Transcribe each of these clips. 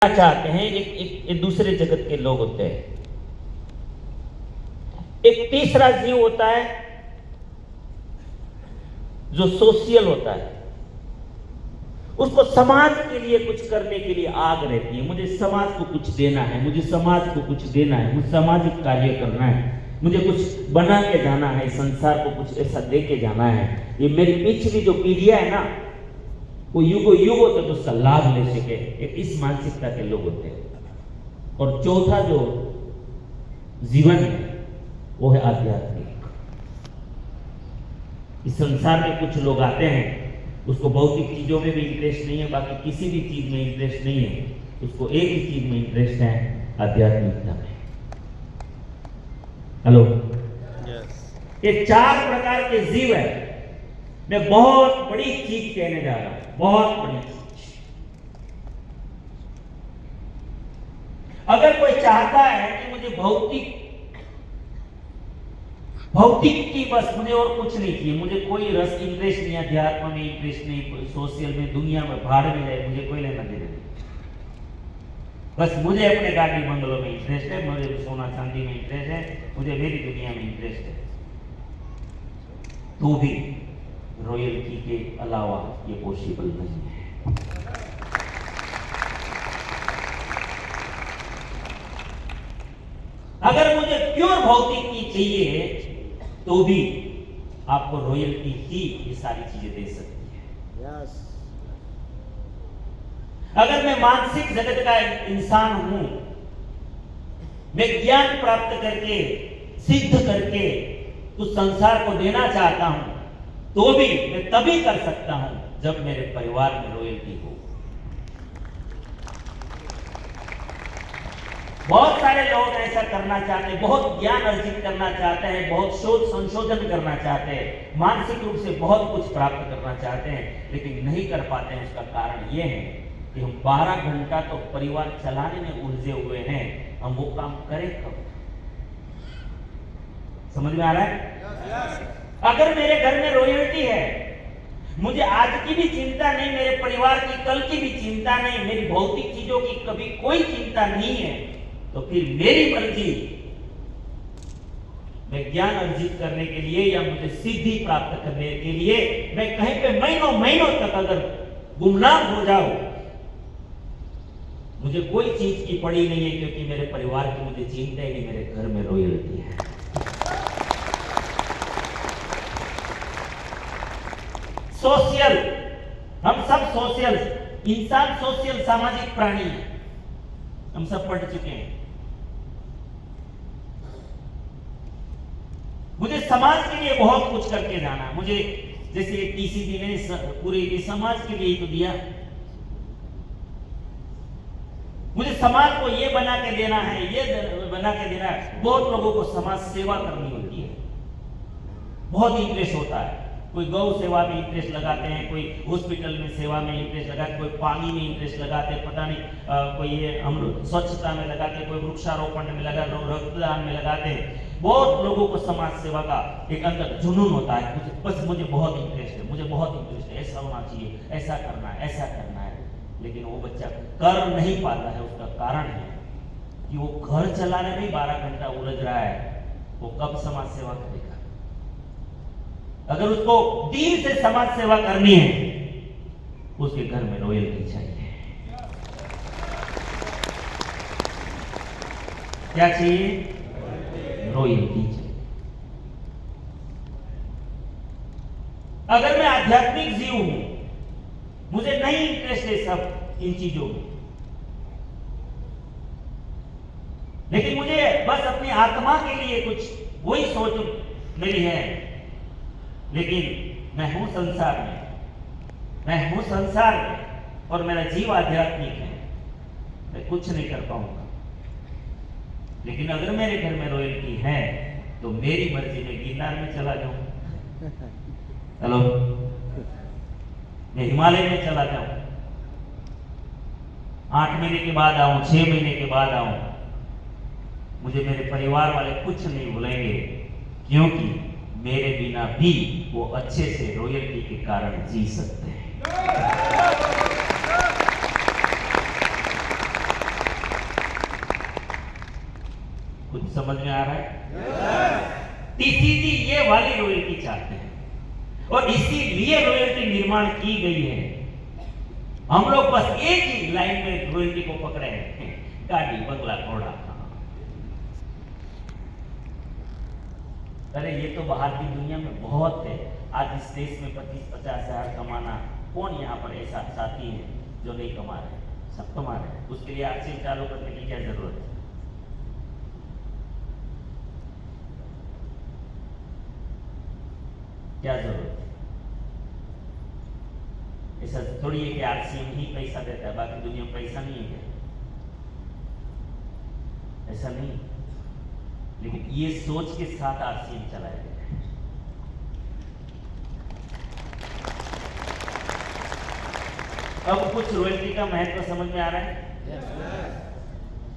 चाहते हैं, एक दूसरे जगत के लोग होते हैं। एक तीसरा जीव होता है जो सोशल होता है, उसको समाज के लिए कुछ करने के लिए आग रहती है। मुझे समाज को कुछ देना है, मुझे समाज को कुछ देना है, मुझे सामाजिक कार्य करना है, मुझे कुछ बना के जाना है, संसार को कुछ ऐसा दे के जाना है। ये मेरी पिछली जो पीढ़ियां है ना, वो युगों युगों तक उसका लाभ ले सके, एक इस मानसिकता के लोग होते हैं। और चौथा जो जीवन है वो है आध्यात्मिक। इस संसार में कुछ लोग आते हैं, उसको भौतिक चीजों में भी इंटरेस्ट नहीं है, बाकी किसी भी चीज में इंटरेस्ट नहीं है, उसको एक ही चीज में इंटरेस्ट है, आध्यात्मिकता में। हेलो, ये 4 प्रकार के जीव है। मैं बहुत बड़ी चीज कहने जा रहा हूं, बहुत बड़ी चीज। अगर कोई चाहता है कि मुझे भौतिक की बस, मुझे और कुछ नहीं चाहिए, मुझे कोई रस इंटरेस्ट नहीं, अध्यात्म में इंटरेस्ट नहीं, कोई सोशल में, दुनिया में भाड़ में जाए, मुझे कोई लेना देना नहीं, बस मुझे अपने गाड़ी बंगलों में इंटरेस्ट है, मुझे सोना चांदी में इंटरेस्ट है, मुझे मेरी दुनिया में इंटरेस्ट है, तो भी रॉयल्टी के अलावा ये पॉसिबल नहीं है। अगर मुझे प्योर भौतिक की चाहिए तो भी आपको रॉयल्टी ही ये सारी चीजें दे सकती है। अगर मैं मानसिक जगत का इंसान हूं, मैं ज्ञान प्राप्त करके, सिद्ध करके उस संसार को देना चाहता हूं, तो भी मैं तभी कर सकता हूं जब मेरे परिवार में रॉयल्टी हो। बहुत सारे लोग ऐसा करना चाहते हैं, बहुत ज्ञान अर्जित करना चाहते हैं, बहुत शोध संशोधन करना चाहते हैं, मानसिक रूप से बहुत कुछ प्राप्त करना चाहते हैं, लेकिन नहीं कर पाते हैं। उसका कारण यह है कि हम 12 घंटा तो परिवार चलाने में उलझे हुए हैं, हम वो काम करें कब? समझ में आ रहा है? अगर मेरे घर में रॉयल्टी है, मुझे आज की भी चिंता नहीं, मेरे परिवार की कल की भी चिंता नहीं, मेरी भौतिक चीजों की कभी कोई चिंता नहीं है, तो फिर मेरी मर्जी, मैं ज्ञान अर्जित करने के लिए या मुझे सिद्धि प्राप्त करने के लिए मैं कहीं पे महीनों महीनों तक अगर गुमनाम हो जाऊं, मुझे कोई चीज की पड़ी नहीं है, क्योंकि मेरे परिवार की मुझे चिंता ही नहीं, मेरे घर में रॉयल्टी है। सोशल, हम सब सोशल इंसान, सोशल सामाजिक प्राणी है, हम सब पढ़ चुके हैं। मुझे समाज के लिए बहुत कुछ करके जाना, मुझे जैसे टीसीबी ने पूरे समाज के लिए तो दिया, मुझे समाज को ये बना के देना है, ये बना के देना है। बहुत लोगों को समाज सेवा करनी होती है, बहुत इंटरेस्ट होता है। कोई गौ सेवा में इंटरेस्ट लगाते हैं, कोई हॉस्पिटल में सेवा में इंटरेस्ट लगाते हैं, कोई पानी में इंटरेस्ट लगाते हैं, पता नहीं कोई ये हम स्वच्छता में लगाते हैं, कोई वृक्षारोपण में लगा, रक्तदान में लगाते हैं। बहुत लोगों को समाज सेवा का एक अंदर जुनून होता है, मुझे बहुत इंटरेस्ट है, मुझे बहुत इंटरेस्ट है, ऐसा होना चाहिए, ऐसा करना है, ऐसा करना है। लेकिन वो बच्चा कर नहीं पाता है। उसका कारण है कि वो घर चलाने में 12 घंटा उलझ रहा है, वो कब समाज सेवा करेगा? अगर उसको दिल से समाज सेवा करनी है, उसके घर में रॉयल्टी चाहिए। क्या चाहिए? रॉयल्टी चाहिए। अगर मैं आध्यात्मिक जीव हूं, मुझे नहीं इंटरेस्ट है सब इन चीजों में, लेकिन मुझे बस अपनी आत्मा के लिए कुछ वही सोच मेरी है, लेकिन मैं हूं संसार में और मेरा जीव आध्यात्मिक है, मैं कुछ नहीं कर पाऊंगा। लेकिन अगर मेरे घर में रॉयल्टी है तो मेरी मर्जी में गिरनार में चला जाऊं, हेलो, मैं हिमालय में चला जाऊं, 8 महीने के बाद आऊं, 6 महीने के बाद आऊं, मुझे मेरे परिवार वाले कुछ नहीं भूलेंगे, क्योंकि मेरे बिना भी वो अच्छे से रॉयल्टी के कारण जी सकते हैं। कुछ समझ में आ रहा है? टीसीजी ये वाली रॉयल्टी चाहते हैं और इसीलिए रॉयल्टी निर्माण की गई है। हम लोग बस एक ही लाइन में रॉयल्टी को पकड़े हैं, गाड़ी बंगला घोड़ा। अरे ये तो बाहर की दुनिया में बहुत है। आज इस देश में 25-50 हजार कमाना, कौन यहाँ पर ऐसा साथी है जो नहीं कमा रहे? सब कमा रहे हैं। उसके लिए आरसीएम चालू करने की क्या जरूरत है? क्या जरूरत है? ऐसा थोड़ी है कि आरसीएम ही पैसा देता है, बाकी दुनिया में पैसा नहीं है, ऐसा नहीं। लेकिन ये सोच के साथ आरसीएम चलाया गया है। अब कुछ रॉयल्टी का महत्व समझ में आ रहा है?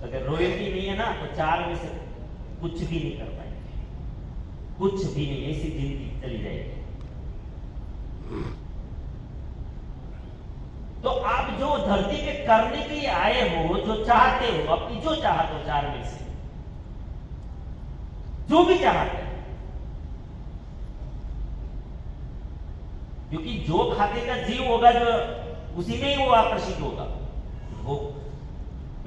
अगर रॉयल्टी नहीं है ना तो 4 में से कुछ भी नहीं कर पाएंगे, कुछ भी नहीं, ऐसी जिंदगी चली जाएगी। तो आप जो धरती पे करने के लिए आए हो, जो चाहते हो, अपनी जो चाहते हो 4 में से जो भी चाहते हैं, क्योंकि जो खाते का जीव होगा जो उसी में ही वो आकर्षित होगा। वो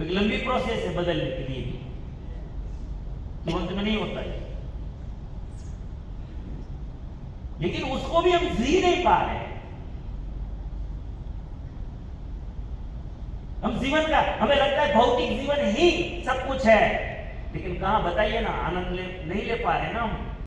एक लंबी प्रोसेस है बदलने के लिए भी, तुरंत में नहीं होता है। लेकिन उसको भी हम जी नहीं पा रहे हैं। हम जीवन का, हमें लगता है भौतिक जीवन ही सब कुछ है, लेकिन कहां बताइए ना, आनंद नहीं ले पा रहे ना हम।